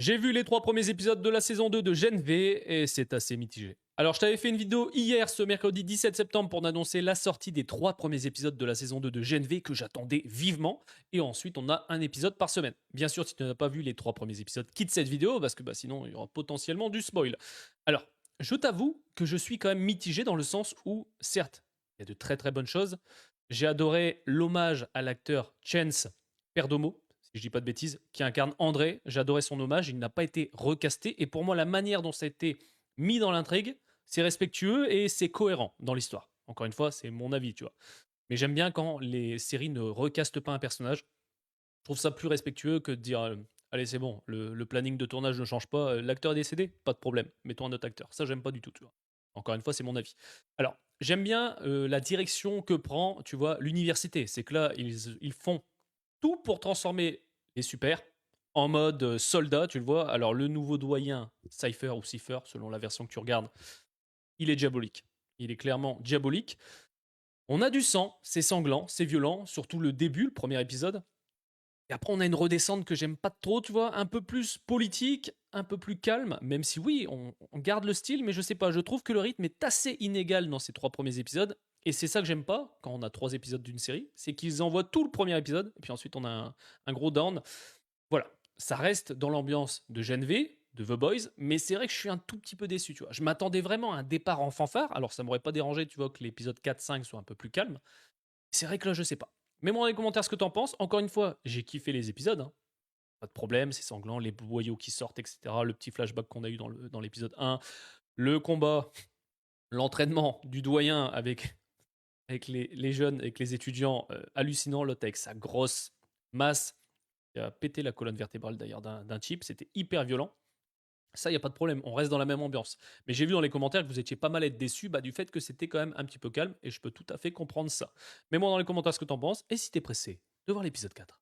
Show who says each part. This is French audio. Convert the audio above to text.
Speaker 1: J'ai vu les 3 premiers épisodes de la saison 2 de Gen V et c'est assez mitigé. Alors, je t'avais fait une vidéo hier, ce mercredi 17 septembre, pour annoncer la sortie des 3 premiers épisodes de la saison 2 de Gen V que j'attendais vivement. Et ensuite, on a un épisode par semaine. Bien sûr, si tu n'as pas vu les 3 premiers épisodes, quitte cette vidéo parce que sinon, il y aura potentiellement du spoil. Alors, je t'avoue que je suis quand même mitigé dans le sens où, certes, il y a de très très bonnes choses. J'ai adoré l'hommage à l'acteur Chance Perdomo, si je dis pas de bêtises, qui incarne André. J'adorais son hommage, il n'a pas été recasté. Et pour moi, la manière dont ça a été mis dans l'intrigue, c'est respectueux et c'est cohérent dans l'histoire. Encore une fois, c'est mon avis, tu vois. Mais j'aime bien quand les séries ne recastent pas un personnage. Je trouve ça plus respectueux que de dire allez, c'est bon, le planning de tournage ne change pas, l'acteur est décédé, pas de problème, mettons un autre acteur. Ça, j'aime pas du tout, tu vois. Encore une fois, c'est mon avis. Alors, j'aime bien la direction que prend, tu vois, l'université. C'est que là, ils font tout pour transformer les super en mode soldat, tu le vois. Alors, le nouveau doyen, Cypher ou Cypher, selon la version que tu regardes, il est diabolique. Il est clairement diabolique. On a du sang, c'est sanglant, c'est violent, surtout le début, le premier épisode. Et après, on a une redescente que j'aime pas trop, tu vois, un peu plus politique, un peu plus calme, même si oui, on garde le style, mais je sais pas, je trouve que le rythme est assez inégal dans ces 3 premiers épisodes. Et c'est ça que j'aime pas quand on a 3 épisodes d'une série, c'est qu'ils envoient tout le premier épisode, et puis ensuite on a un gros down. Voilà, ça reste dans l'ambiance de Gen V, de The Boys, mais c'est vrai que je suis un tout petit peu déçu, tu vois. Je m'attendais vraiment à un départ en fanfare, alors ça m'aurait pas dérangé, tu vois, que l'épisode 4-5 soit un peu plus calme. C'est vrai que là, je sais pas. Mets-moi dans les commentaires ce que t'en penses. Encore une fois, j'ai kiffé les épisodes, hein. Pas de problème, c'est sanglant, les boyaux qui sortent, etc. Le petit flashback qu'on a eu dans l'épisode 1. Le combat, l'entraînement du doyen avec les jeunes, avec les étudiants, hallucinant. L'autre avec sa grosse masse qui a pété la colonne vertébrale d'ailleurs d'un type. C'était hyper violent. Ça, il n'y a pas de problème, on reste dans la même ambiance. Mais j'ai vu dans les commentaires que vous étiez pas mal à être déçus du fait que c'était quand même un petit peu calme, et je peux tout à fait comprendre ça. Mets-moi dans les commentaires ce que t'en penses, et si t'es pressé de voir l'épisode 4.